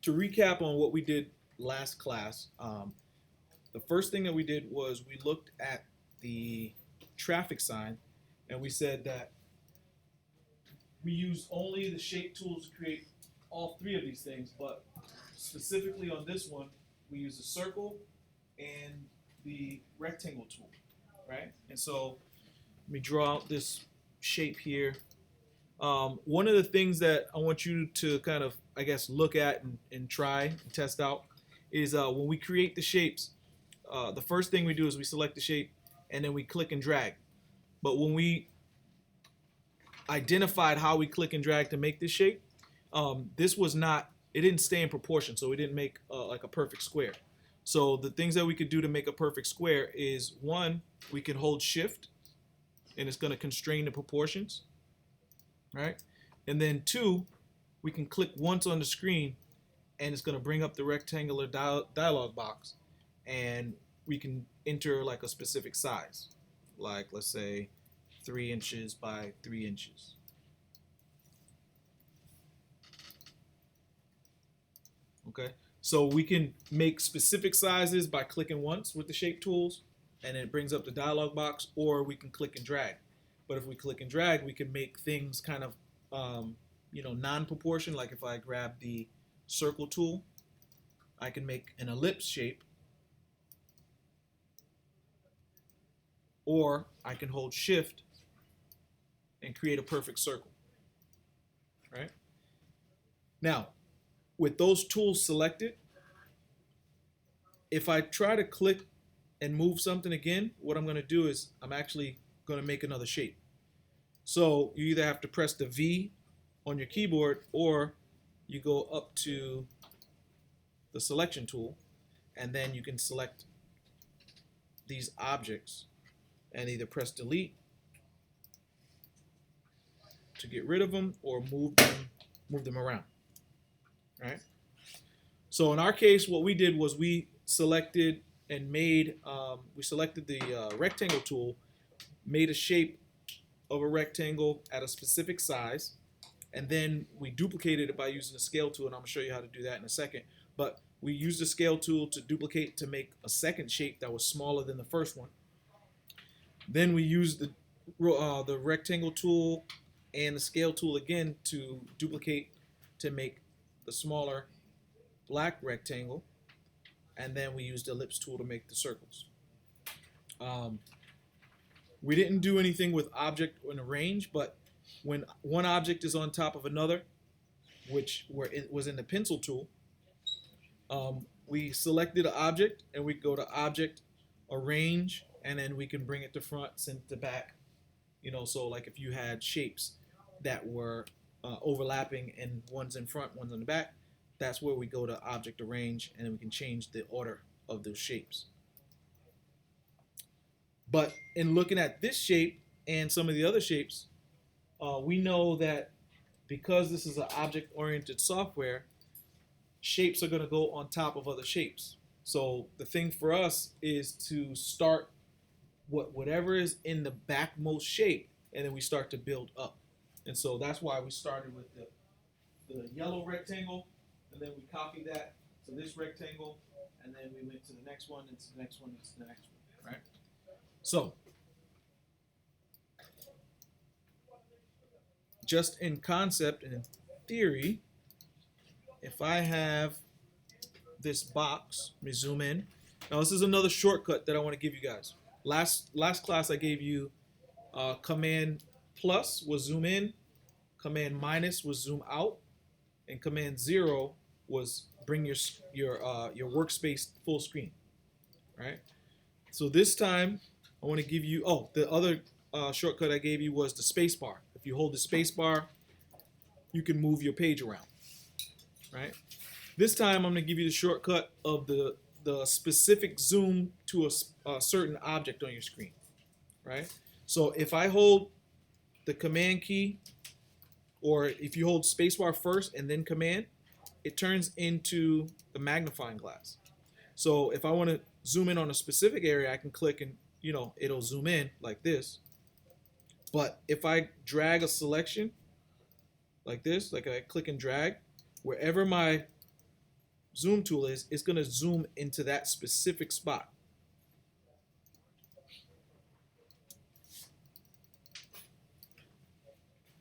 to recap on what we did last class, the first thing that we did was we looked at the traffic sign, and we said that we use only the shape tools to create all three of these things, but specifically on this one, we use the circle and the rectangle tool, right? And so let me draw out this shape here. One of the things that I want you to kind of, I guess, look at and try and test out is when we create the shapes, the first thing we do is we select the shape and then we click and drag. But when we identified how we click and drag to make this shape, this was not, it didn't stay in proportion, so we didn't make like a perfect square. So the things that we could do to make a perfect square is, one, we can hold shift and it's going to constrain the proportions, right? And then two, we can click once on the screen and it's going to bring up the rectangular dialog box, and we can enter like a specific size, like let's say 3 inches by 3 inches. Okay, so we can make specific sizes by clicking once with the shape tools and it brings up the dialog box, or we can click and drag. But if we click and drag, we can make things kind of non-proportion. Like if I grab the circle tool, I can make an ellipse shape, or I can hold shift and create a perfect circle, right? Now, with those tools selected, if I try to click and move something again, what I'm going to do is I'm actually going to make another shape. So you either have to press the V on your keyboard, or you go up to the selection tool, and then you can select these objects and either press delete to get rid of them or move them around. Right? So in our case, what we did was we selected and made, we selected the rectangle tool, made a shape of a rectangle at a specific size, and then we duplicated it by using the scale tool, and I'm going to show you how to do that in a second. But we used the scale tool to duplicate to make a second shape that was smaller than the first one. Then we used the rectangle tool and the scale tool again to duplicate to make the smaller black rectangle, and then we used the ellipse tool to make the circles. We didn't do anything with object in a range, but when one object is on top of another, which was in the pencil tool, we selected an object and we go to object, arrange, and then we can bring it to front, send it to back. So like if you had shapes that were overlapping and one's in front, one's in the back, that's where we go to object, arrange, and then we can change the order of those shapes. But in looking at this shape and some of the other shapes, we know that because this is an object-oriented software, shapes are going to go on top of other shapes. So the thing for us is to start whatever is in the backmost shape, and then we start to build up. And so that's why we started with the yellow rectangle, and then we copied that to this rectangle, and then we went to the next one, and to the next one, and to the next one, right? So, just in concept and in theory, if I have this box, let me zoom in. Now this is another shortcut that I want to give you guys. Last class I gave you Command plus was zoom in, Command minus was zoom out, and Command 0 was bring your workspace full screen, right? So this time I want to give you, the other shortcut I gave you was the space bar. If you hold the space bar, you can move your page around, right? This time I'm going to give you the shortcut of the specific zoom to a certain object on your screen, right? So if I hold the command key, or if you hold spacebar first and then command, it turns into the magnifying glass. So if I want to zoom in on a specific area, I can click and it'll zoom in like this. But if I drag a selection like this, like I click and drag, wherever my zoom tool is, it's going to zoom into that specific spot.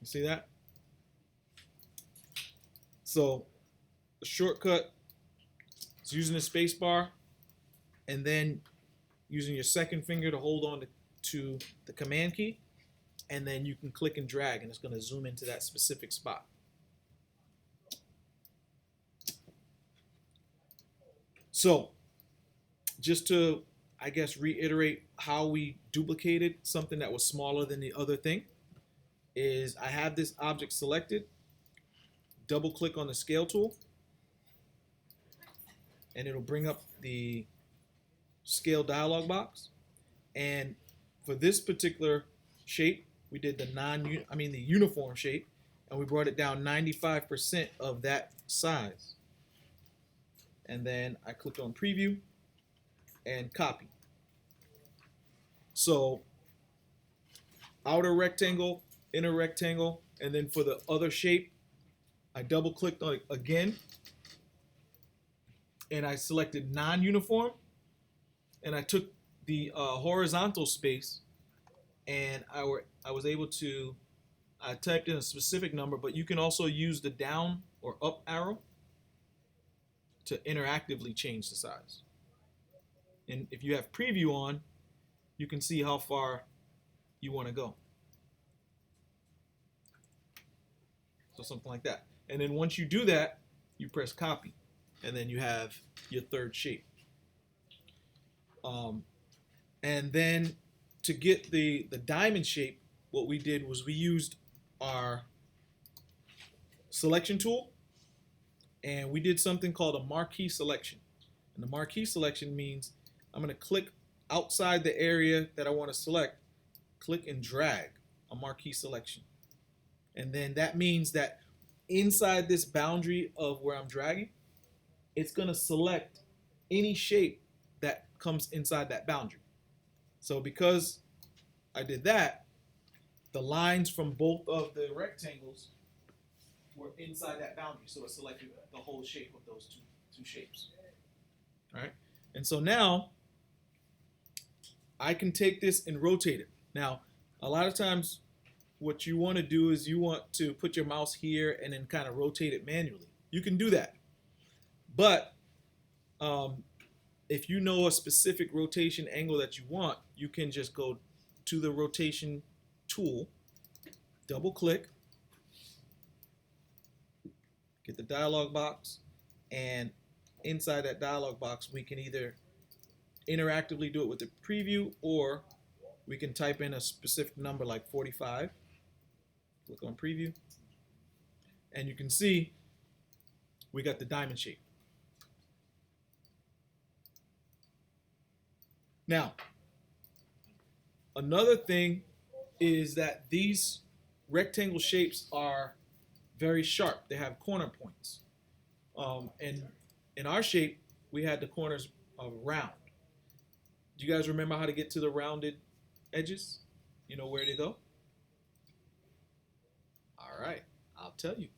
You see that? So the shortcut is using the space bar and then using your second finger to hold on to the command key, and then you can click and drag and it's going to zoom into that specific spot. So just to, I guess, reiterate how we duplicated something that was smaller than the other thing, is I have this object selected, double click on the scale tool, and it'll bring up the scale dialog box. And for this particular shape, we did the uniform shape, and we brought it down 95% of that size. And then I clicked on preview and copy. So outer rectangle, inner rectangle, and then for the other shape, I double clicked on it again, and I selected non-uniform, and I took the horizontal space, and I was able to, I typed in a specific number, but you can also use the down or up arrow to interactively change the size. And if you have preview on, you can see how far you want to go. So something like that. And then once you do that, you press copy, and then you have your third shape. And then to get the diamond shape, what we did was we used our selection tool, and we did something called a marquee selection. And the marquee selection means I'm going to click outside the area that I want to select, click and drag a marquee selection. And then that means that inside this boundary of where I'm dragging, it's going to select any shape that comes inside that boundary. So because I did that, the lines from both of the rectangles were inside that boundary, so it selected the whole shape of those two shapes. All right, and so now I can take this and rotate it. Now, a lot of times what you want to do is you want to put your mouse here and then kind of rotate it manually. You can do that, but if you know a specific rotation angle that you want, you can just go to the rotation tool, double click, get the dialog box, and inside that dialog box we can either interactively do it with the preview, or we can type in a specific number like 45, click on preview, and you can see we got the diamond shape. Now, another thing is that these rectangle shapes are very sharp. They have corner points. And in our shape, we had the corners round. Do you guys remember how to get to the rounded edges? You know where to go? All right, I'll tell you.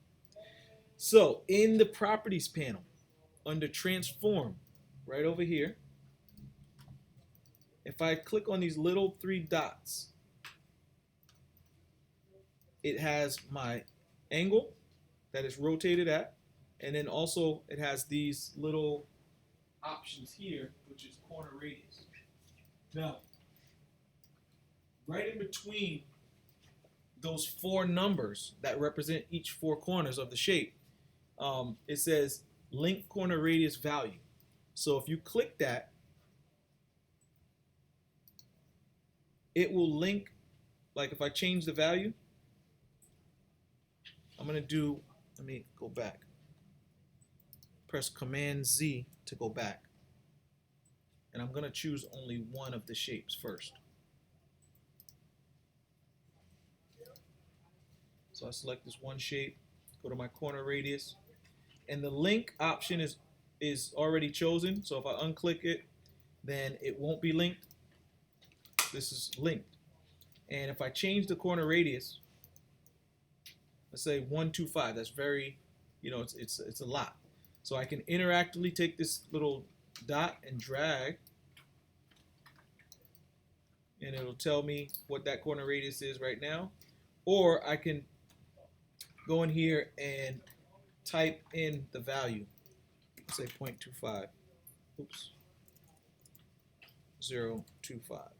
So in the properties panel, under transform, right over here, if I click on these little three dots, it has my angle that it's rotated at, and then also it has these little options here, which is corner radius. Now, right in between those four numbers that represent each four corners of the shape, it says link corner radius value. So if you click that, it will link, like if I change the value, I'm going to do, let me go back. Press Command Z to go back. And I'm going to choose only one of the shapes first. So I select this one shape, go to my corner radius, and the link option is already chosen. So if I unclick it, then it won't be linked. This is linked. And if I change the corner radius, let's say 125, that's very, it's a lot. So I can interactively take this little dot and drag, and it'll tell me what that corner radius is right now. Or I can go in here and type in the value. Let's say 0.25. Oops. 0.25. All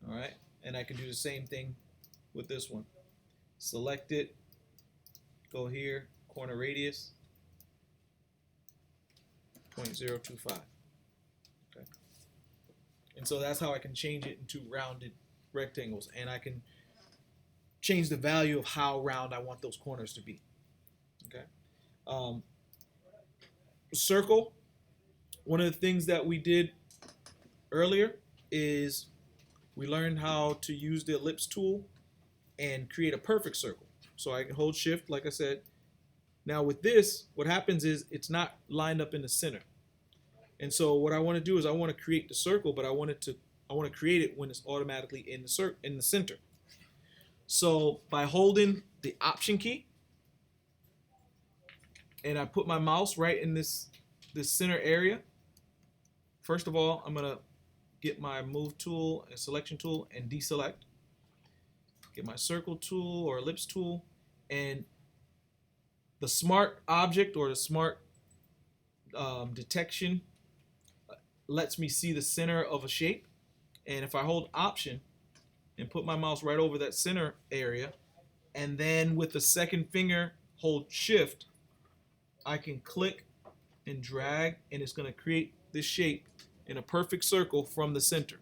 right, and I can do the same thing with this one. Select it, go here, corner radius, 0.025. Okay, and so that's how I can change it into rounded rectangles, and I can change the value of how round I want those corners to be. Okay, circle. One of the things that we did earlier is we learned how to use the ellipse tool and create a perfect circle. So I can hold shift, like I said. Now with this, what happens is it's not lined up in the center. And so what I want to do is I want to create the circle, but I want to create it when it's automatically in the center. So by holding the Option key, and I put my mouse right in this center area. First of all, I'm gonna get my move tool and selection tool and deselect. Get my circle tool or ellipse tool, and the smart object or the smart detection lets me see the center of a shape. And if I hold Option and put my mouse right over that center area, and then with the second finger hold Shift, I can click and drag, and it's going to create this shape in a perfect circle from the center.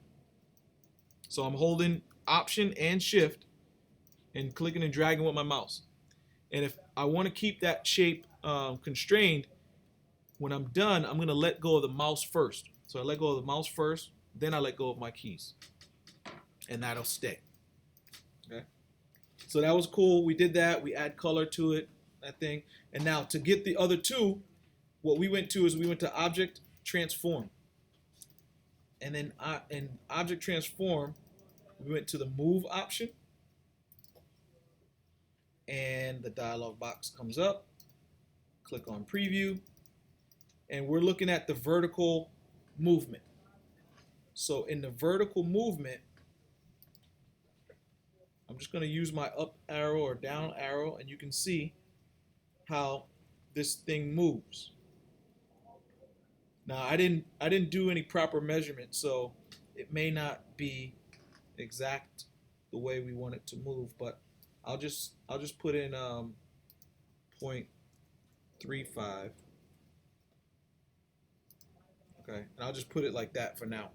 So I'm holding Option and Shift and clicking and dragging with my mouse. And if I want to keep that shape constrained, when I'm done, I'm going to let go of the mouse first. So I let go of the mouse first, then I let go of my keys. And that'll stay. Okay. So that was cool. We did that. We add color to it, that thing. And now to get the other two, what we went to is we went to Object Transform. And then in Object Transform, we went to the Move option. And the dialog box comes up. Click on Preview. And we're looking at the vertical movement. So in the vertical movement, I'm just going to use my up arrow or down arrow, and you can see how this thing moves. Now I didn't do any proper measurement, so it may not be exact the way we want it to move, but I'll just put in 0.35. Okay, and I'll just put it like that for now.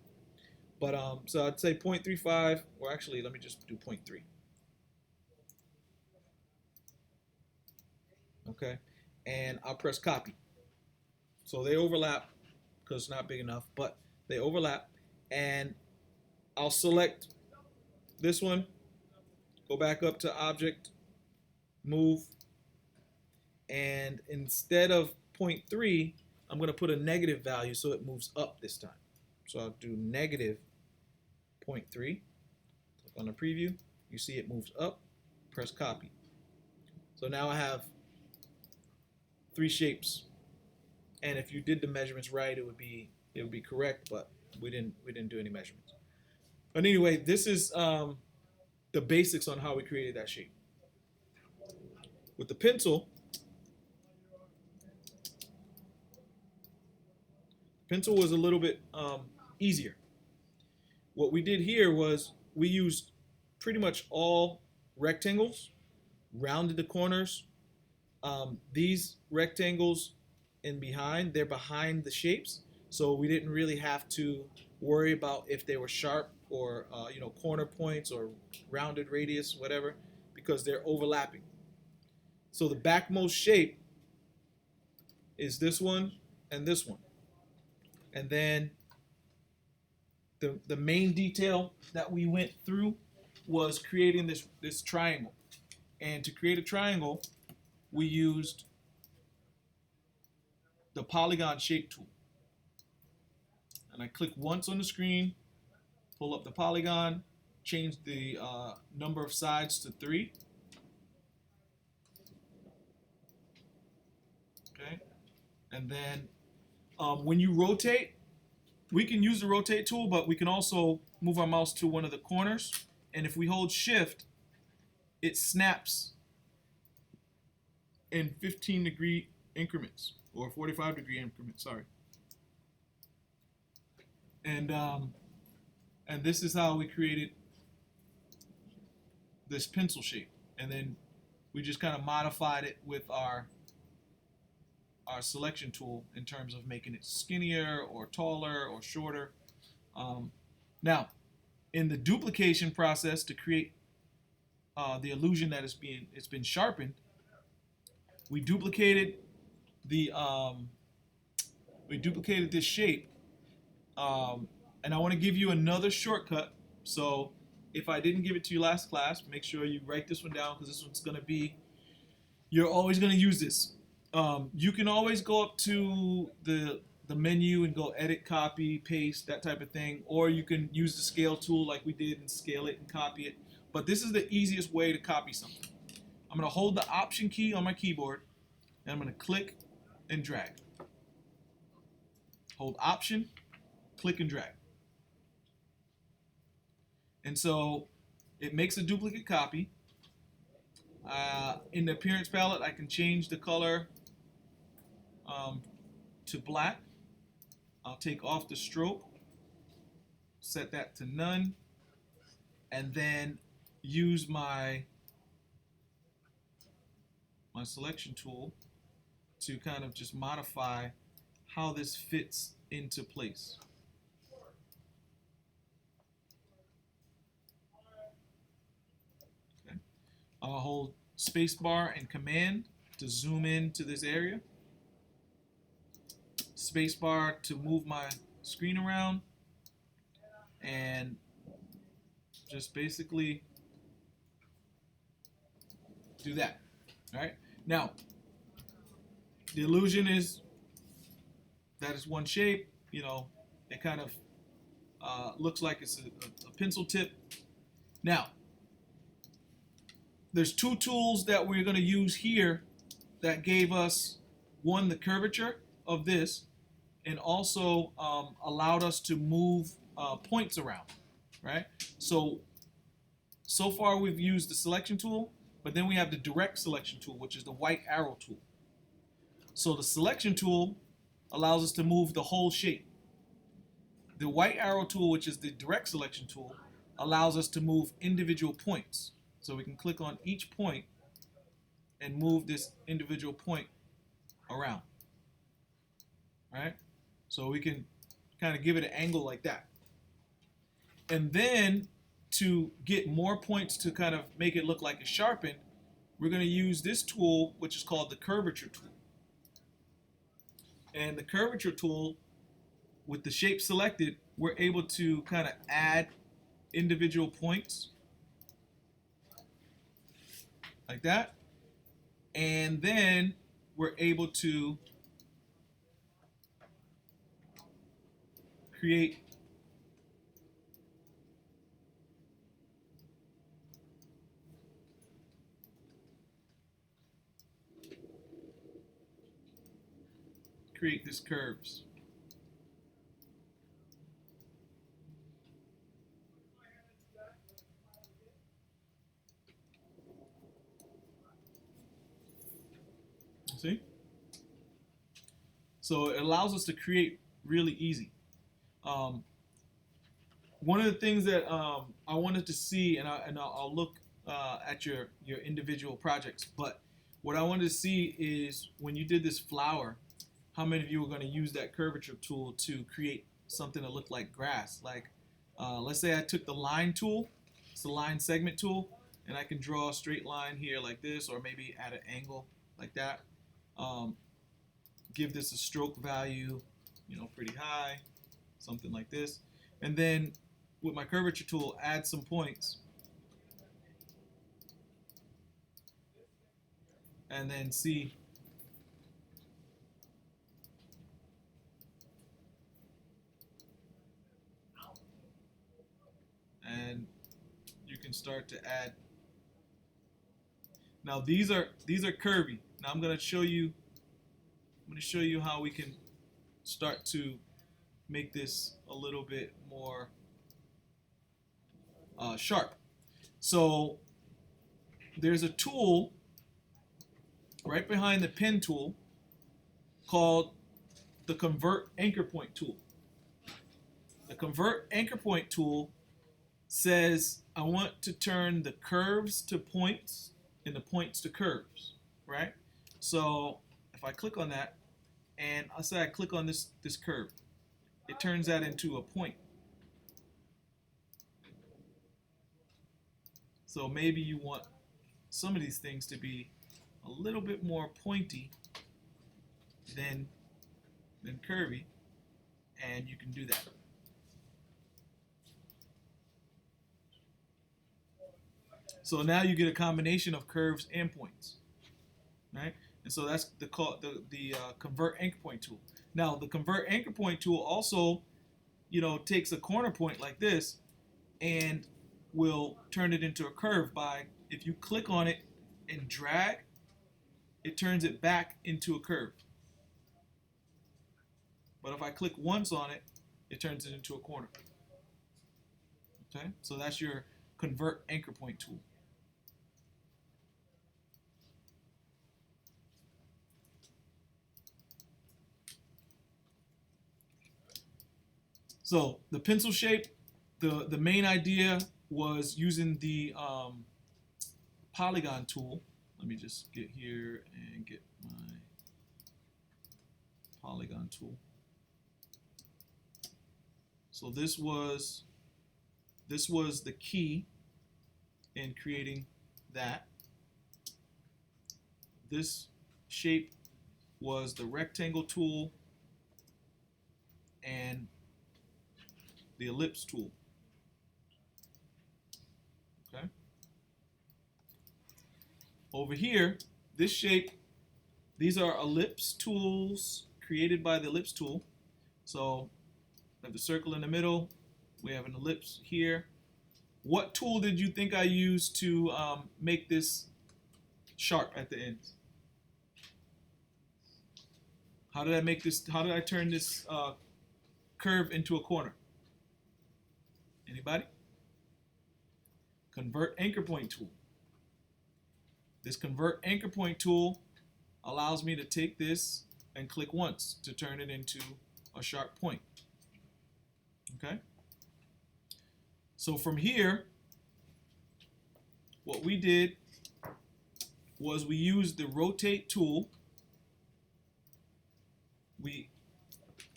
But so I'd say 0.35, or actually let me just do 0.3. Okay, and I'll press copy. So they overlap because it's not big enough, but they overlap, and I'll select this one, go back up to Object, Move, and instead of 0.3, I'm going to put a negative value so it moves up this time. So I'll do negative 0.3. Click on the preview. You see it moves up. Press copy. So now I have 3 shapes. And if you did the measurements right, it would be correct, but we didn't do any measurements. But anyway, this is the basics on how we created that shape. With the pencil was a little bit easier. What we did here was we used pretty much all rectangles, rounded the corners. These rectangles in behind, they're behind the shapes, so we didn't really have to worry about if they were sharp or corner points or rounded radius, whatever, because they're overlapping. So the backmost shape is this one and this one. And then the main detail that we went through was creating this triangle. And to create a triangle, we used the polygon shape tool. And I click once on the screen, pull up the polygon, change the number of sides to 3. Okay, And then when you rotate, we can use the rotate tool, but we can also move our mouse to one of the corners. And if we hold shift, it snaps in 15-degree increments, or 45-degree increments, sorry. And this is how we created this pencil shape. And then we just kind of modified it with our selection tool in terms of making it skinnier or taller or shorter. Now, in the duplication process to create the illusion that it's been sharpened, we duplicated this shape, and I want to give you another shortcut. So if I didn't give it to you last class, make sure you write this one down, because this one's going to be, you're always going to use this. You can always go up to the menu and go edit, copy, paste, that type of thing, or you can use the scale tool like we did and scale it and copy it. But this is the easiest way to copy something. I'm going to hold the Option key on my keyboard, and I'm going to click and drag. Hold Option, click and drag. And so it makes a duplicate copy. In the appearance palette, I can change the color to black. I'll take off the stroke, set that to none, and then use my selection tool to kind of just modify how this fits into place. Okay. I'll hold spacebar and Command to zoom in to this area. Spacebar to move my screen around, and just basically do that. All right. Now, the illusion is that it's one shape. You know, it kind of looks like it's a pencil tip. Now, there's two tools that we're going to use here that gave us, one, the curvature of this, and also allowed us to move points around, right? So far we've used the selection tool, but then we have the direct selection tool, which is the white arrow tool. So the selection tool allows us to move the whole shape. The white arrow tool, which is the direct selection tool, allows us to move individual points. So we can click on each point and move this individual point around, right? So we can kind of give it an angle like that. And then to get more points to kind of make it look like it's sharpened, we're going to use this tool, which is called the curvature tool. And the curvature tool, with the shape selected, we're able to kind of add individual points like that. And then we're able to create these curves. See? So it allows us to create really easy. One of the things that I wanted to see, and I'll look at your individual projects, but what I wanted to see is when you did this flower, how many of you were going to use that curvature tool to create something that looked like grass? Like, let's say I took the line tool, it's the line segment tool, and I can draw a straight line here like this, or maybe at an angle like that. Give this a stroke value, you know, pretty high, something like this. And then with my curvature tool, add some points. And then see. And you can start to add. Now these are curvy. Now I'm going to show you going to show you how we can start to make this a little bit more sharp. So there's a tool right behind the pen tool called the Convert Anchor Point tool. The Convert Anchor Point tool says I want to turn the curves to points and the points to curves, right? So if I click on that, and I'll say I click on this curve, it turns that into a point. So maybe you want some of these things to be a little bit more pointy than curvy, and you can do that. So now you get a combination of curves and points, right? And so that's the Convert Anchor Point tool. Now the Convert Anchor Point tool also, takes a corner point like this and will turn it into a curve by, if you click on it and drag, it turns it back into a curve. But if I click once on it, it turns it into a corner. Okay, so that's your Convert Anchor Point tool. So the pencil shape, the main idea was using the polygon tool. Let me just get here and get my polygon tool. So this was the key in creating that. This shape was the rectangle tool and the ellipse tool. Okay. Over here, this shape, these are ellipse tools created by the ellipse tool. So we have the circle in the middle. We have an ellipse here. What tool did you think I used to make this sharp at the ends? How did I make this? How did I turn this curve into a corner? Anybody? Convert Anchor Point tool. This Convert Anchor Point tool allows me to take this and click once to turn it into a sharp point. Okay? So from here, what we did was we used the Rotate tool. We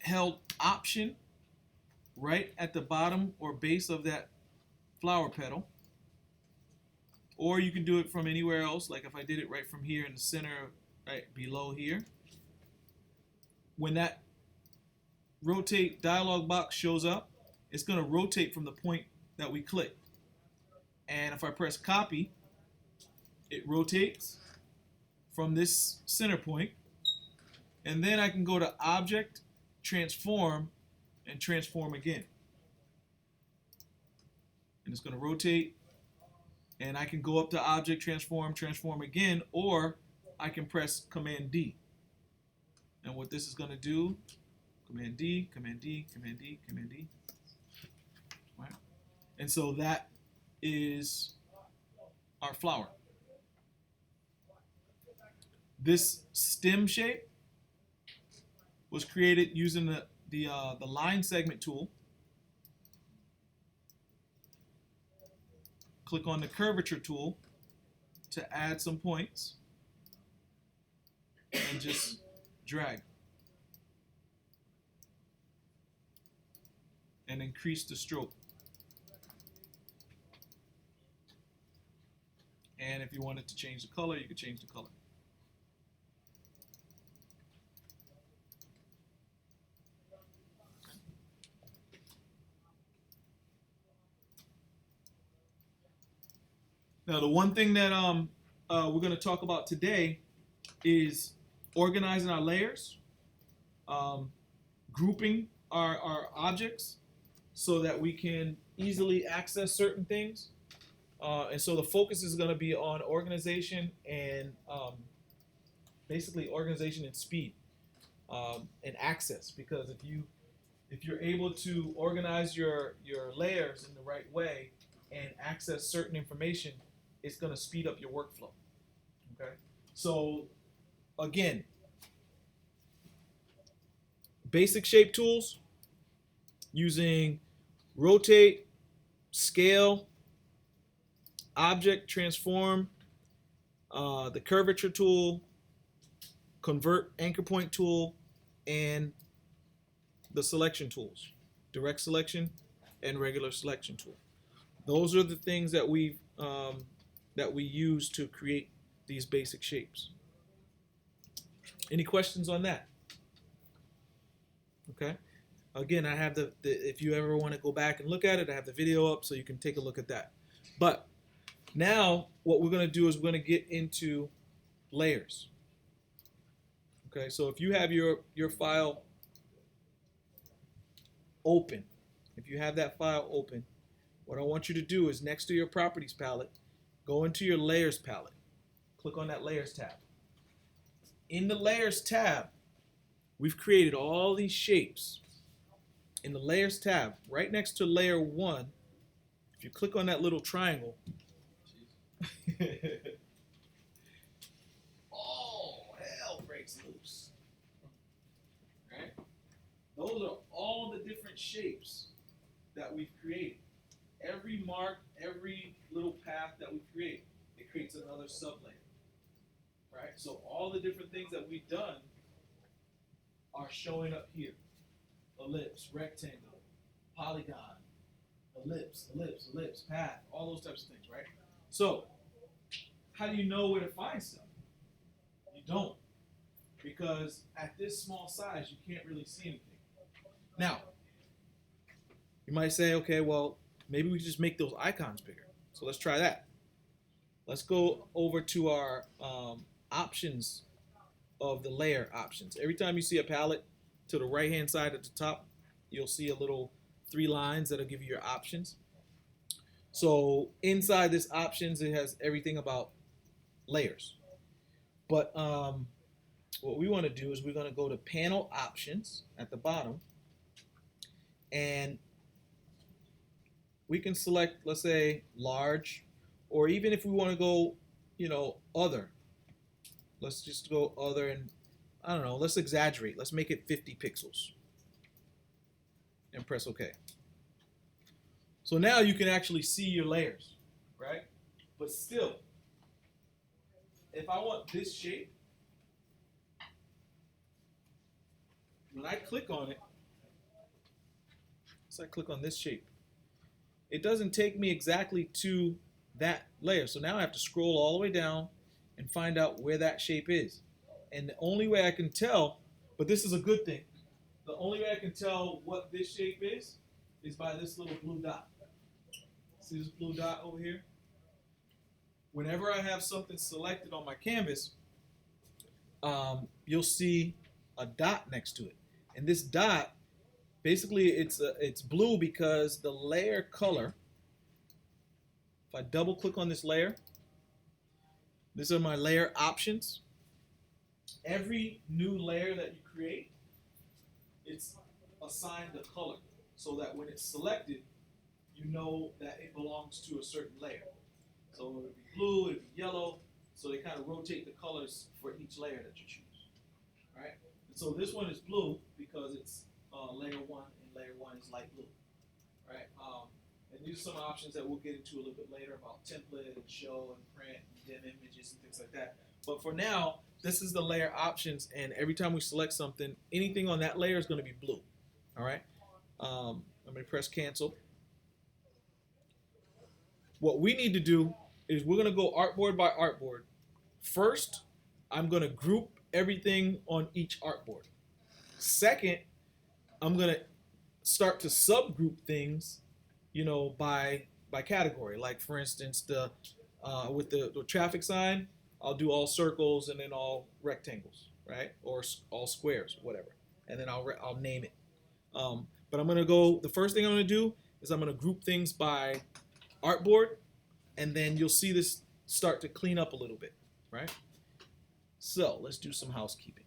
held Option right at the bottom or base of that flower petal, or you can do it from anywhere else, like if I did it right from here in the center, right below here. When that rotate dialog box shows up, it's going to rotate from the point that we clicked, and if I press copy, it rotates from this center point, and then I can go to Object, Transform, and transform again. And it's going to rotate, and I can go up to Object, Transform, Transform again, or I can press Command D. And what this is going to do, Command D, Command D, Command D, Command D. Right? And so that is our flower. This stem shape was created using the line segment tool. Click on the curvature tool to add some points and just drag and increase the stroke. And if you wanted to change the color, you could change the color. Now, the one thing that we're going to talk about today is organizing our layers, grouping our objects so that we can easily access certain things. And so the focus is going to be on organization and basically organization and speed. and access, because if you're able to organize your layers in the right way and access certain information, it's going to speed up your workflow. Okay, so again, basic shape tools using rotate, scale, object transform, the curvature tool, convert anchor point tool, and the selection tools, direct selection and regular selection tool. Those are the things that we use to create these basic shapes. Any questions on that? Okay. Again, I have the if you ever want to go back and look at it, I have the video up so you can take a look at that. But now what we're going to do is we're going to get into layers. Okay, so if you have your file open, if you have that file open, what I want you to do is next to your properties palette, go into your layers palette. Click on that layers tab. In the layers tab, we've created all these shapes. In the layers tab, right next to layer 1, if you click on that little triangle, all hell breaks loose. Right? Those are all the different shapes that we've created. Every mark, every little path that we create, it creates another sublayer. Right? So all the different things that we've done are showing up here. Ellipse, rectangle, polygon, ellipse, ellipse, ellipse, path, all those types of things, right? So, how do you know where to find stuff? You don't. Because at this small size, you can't really see anything. Now, you might say, okay, well, maybe we just make those icons bigger. So let's try that. Let's go over to our options of the layer options. Every time you see a palette, to the right hand side at the top, you'll see a little 3 lines that'll give you your options. So inside this options, it has everything about layers. But what we want to do is we're going to go to panel options at the bottom, and we can select, let's say, large, or even if we want to go, other. Let's just go other, and I don't know, let's exaggerate. Let's make it 50 pixels. And press OK. So now you can actually see your layers, right? But still, if I want this shape, when I click on it, so I click on this shape, it doesn't take me exactly to that layer. So now I have to scroll all the way down and find out where that shape is. And the only way I can tell, but this is a good thing, the only way I can tell what this shape is by this little blue dot. See this blue dot over here? Whenever I have something selected on my canvas, you'll see a dot next to it. And this dot, basically it's blue because the layer color, if I double click on this layer, these are my layer options. Every new layer that you create, it's assigned a color so that when it's selected, you know that it belongs to a certain layer. So it would be blue, it would be yellow, so they kind of rotate the colors for each layer that you choose. Right? And so this one is blue because it's layer 1, and layer 1 is light blue. Right? And these are some options that we'll get into a little bit later about template and show and print and dim images and things like that. But for now, this is the layer options, and every time we select something, anything on that layer is going to be blue. All right? I'm going to press cancel. What we need to do is we're going to go artboard by artboard. First, I'm going to group everything on each artboard. Second, I'm going to start to subgroup things, by category. Like for instance, with the traffic sign, I'll do all circles and then all rectangles, right? Or all squares, whatever. And then I'll name it. But I'm gonna go. The first thing I'm gonna do is I'm gonna group things by artboard, and then you'll see this start to clean up a little bit, right? So let's do some housekeeping.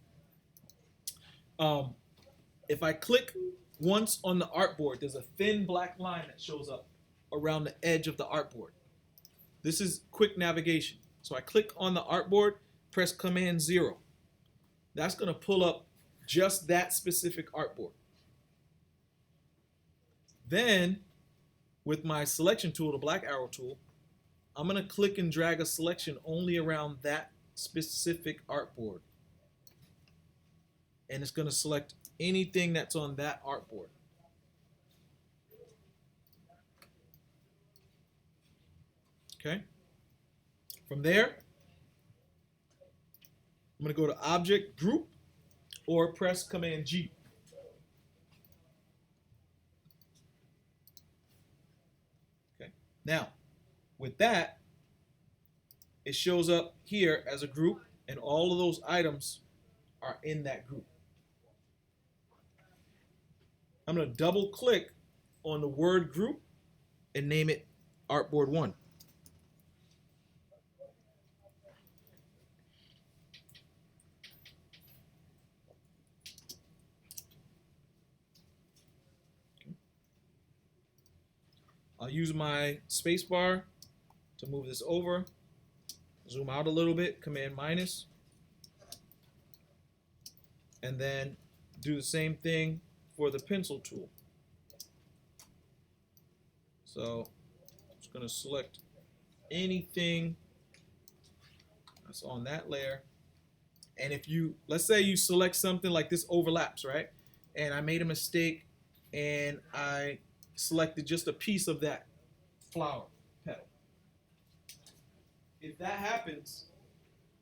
If I click once on the artboard, there's a thin black line that shows up around the edge of the artboard. This is quick navigation. So I click on the artboard, press Command 0. That's going to pull up just that specific artboard. Then, with my selection tool, the black arrow tool, I'm going to click and drag a selection only around that specific artboard. And it's going to select anything that's on that artboard. Okay. From there, I'm going to go to Object, Group, or press Command G. Okay. Now, with that, it shows up here as a group, and all of those items are in that group. I'm going to double click on the word group and name it Artboard 1. I'll use my spacebar to move this over, zoom out a little bit, Command minus, and then do the same thing for the pencil tool. So I'm just going to select anything that's on that layer. And if you, let's say you select something like this overlaps, right? And I made a mistake and I selected just a piece of that flower petal. If that happens,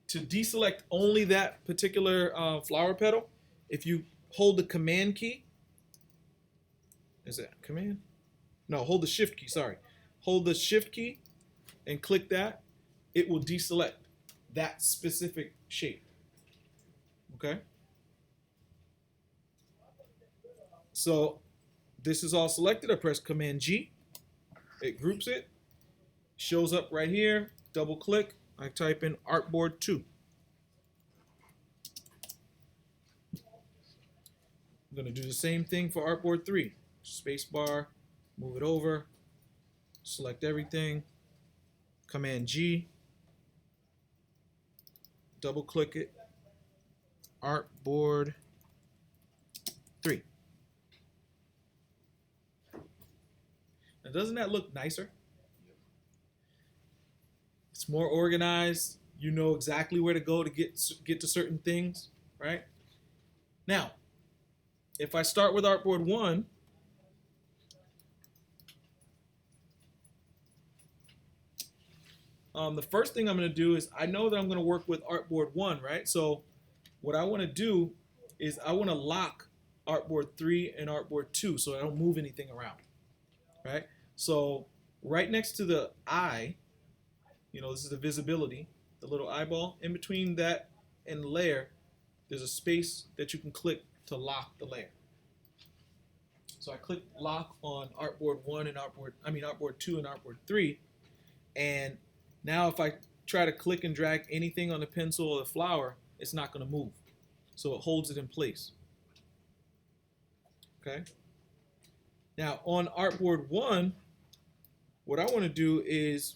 to deselect only that particular flower petal, if you hold the Command key, is that Command? No, hold the Shift key, sorry. Hold the Shift key and click that, it will deselect that specific shape. Okay? So this is all selected. I press Command G. It groups it. Shows up right here. Double click. I type in Artboard 2. I'm going to do the same thing for Artboard 3. Spacebar, move it over, select everything, Command G, double click it, Artboard 3. Now, doesn't that look nicer? It's more organized. You know exactly where to go to get to certain things, right? Now, if I start with Artboard 1, the first thing I'm going to do is, I know that I'm going to work with Artboard 1, right? So what I want to do is I want to lock Artboard 3 and Artboard 2 so I don't move anything around, right? So right next to the eye, you know, this is the visibility, the little eyeball. In between that and the layer, there's a space that you can click to lock the layer. So I click lock on Artboard 1 and Artboard 2 and Artboard 3, and now if I try to click and drag anything on the pencil or the flower, it's not going to move. So it holds it in place. Okay. Now on Artboard 1, what I want to do is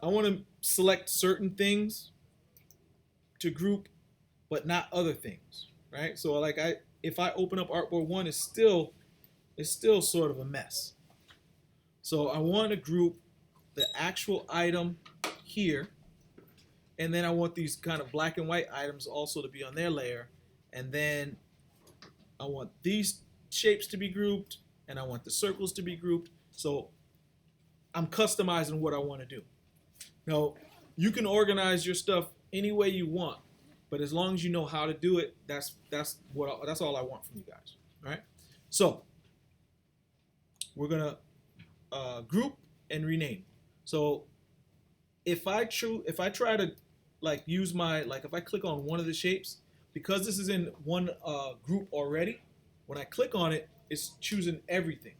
I want to select certain things to group, but not other things, right? So like if I open up Artboard 1, it's still sort of a mess. So I want to group the actual item here, and then I want these kind of black and white items also to be on their layer, and then I want these shapes to be grouped, and I want the circles to be grouped. So I'm customizing what I want to do. Now, you can organize your stuff any way you want, but as long as you know how to do it, that's all I want from you guys. All right. So we're gonna group and rename. So if I try to like use my, like if I click on one of the shapes, because this is in one group already, when I click on it, it's choosing everything,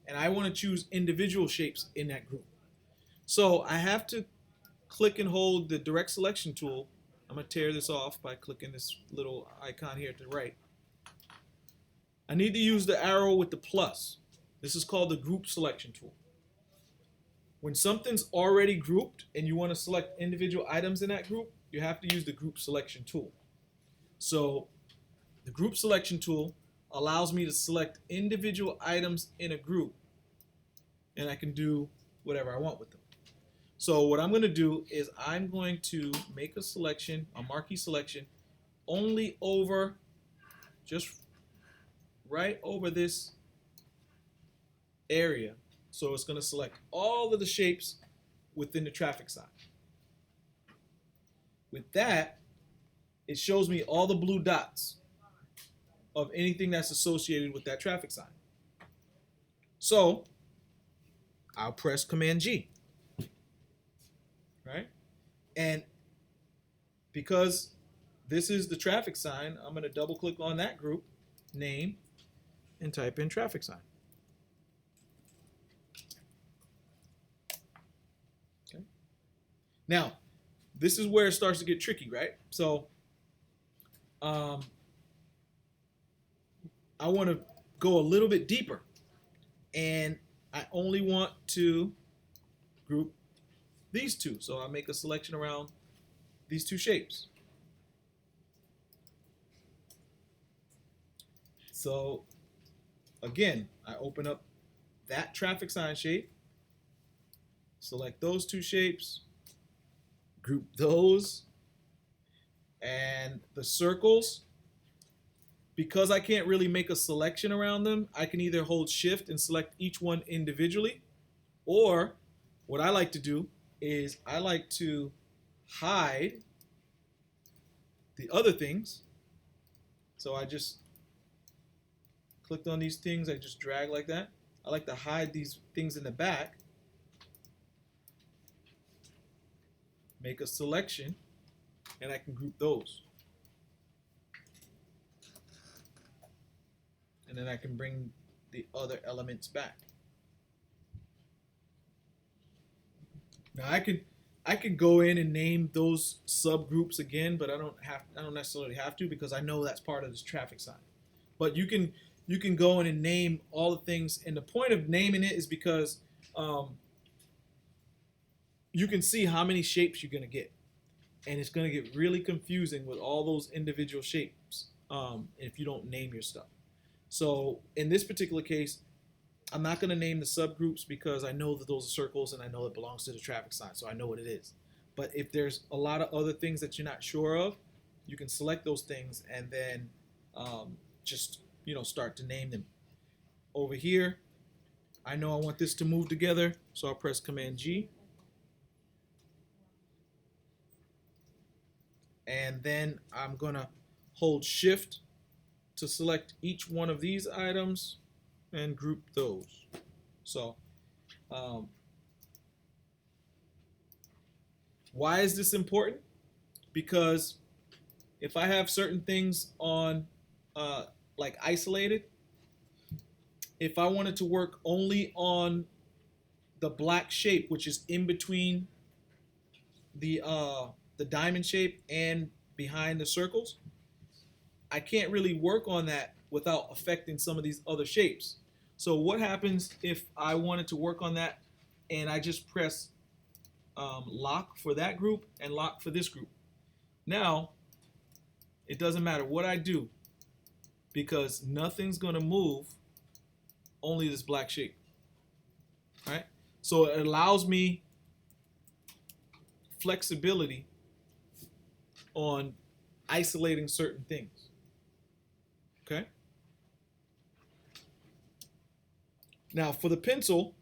and I want to choose individual shapes in that group. So I have to click and hold the direct selection tool I'm going to tear this off by clicking this little icon here to the right. I need to use the arrow with the plus. This is called the group selection tool. When something's already grouped and you want to select individual items in that group, you have to use the group selection tool. So the group selection tool allows me to select individual items in a group, and I can do whatever I want with them. So what I'm going to do is I'm going to make a selection, a marquee selection, only over, just right over this area. So it's going to select all of the shapes within the traffic sign. With that, it shows me all the blue dots of anything that's associated with that traffic sign. So I'll press Command G. Right? And because this is the traffic sign, I'm going to double click on that group, name, and type in traffic sign. Okay. Now, this is where it starts to get tricky, right? So I want to go a little bit deeper, and I only want to group these two. So I make a selection around these two shapes. So again, I open up that traffic sign shape, select those two shapes, group those, and the circles, because I can't really make a selection around them, I can either hold shift and select each one individually, or what I like to do is I like to hide the other things. So I just clicked on these things, I just drag like that. I like to hide these things in the back, make a selection, and I can group those. And then I can bring the other elements back. Now I could go in and name those subgroups again, but I don't necessarily have to, because I know that's part of this traffic sign. But you can go in and name all the things, and the point of naming it is because you can see how many shapes you're going to get, and it's going to get really confusing with all those individual shapes if you don't name your stuff. So in this particular case, I'm not going to name the subgroups because I know that those are circles and I know it belongs to the traffic sign, so I know what it is. But if there's a lot of other things that you're not sure of, you can select those things and then just start to name them. Over here, I know I want this to move together, so I'll press Command G. And then I'm going to hold Shift to select each one of these items and group those. So why is this important? Because if I have certain things on like isolated, if I wanted to work only on the black shape, which is in between the diamond shape and behind the circles, I can't really work on that without affecting some of these other shapes. So what happens if I wanted to work on that and I just press lock for that group and lock for this group? Now, it doesn't matter what I do because nothing's going to move, only this black shape. Right? So it allows me flexibility on isolating certain things. Okay? Now for the pencil,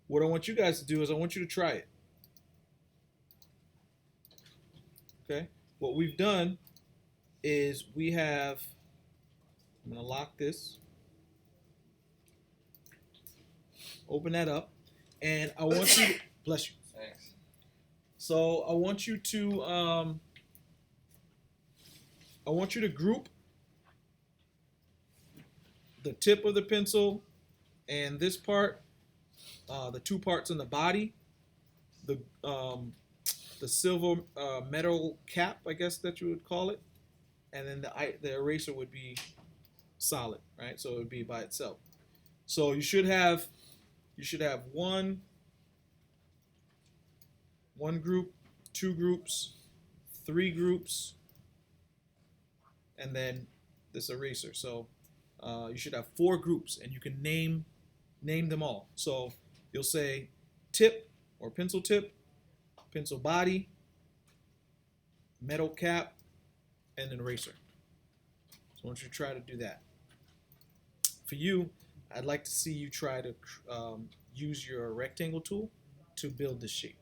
what I want you guys to do is I want you to try it. Okay? What we've done is we have, I'm going to lock this, open that up, and I want you to, bless you. Thanks. So I want you to group the tip of the pencil and this part, the two parts in the body, the the silver metal cap, I guess that you would call it, and then the eraser would be solid, right? So it would be by itself. So you should have one group, two groups, three groups, and then this eraser. So you should have four groups, and you can name them all. So you'll say tip or pencil tip, pencil body, metal cap, and an eraser. So I want you to try to do that. For you, I'd like to see you try to use your rectangle tool to build this shape.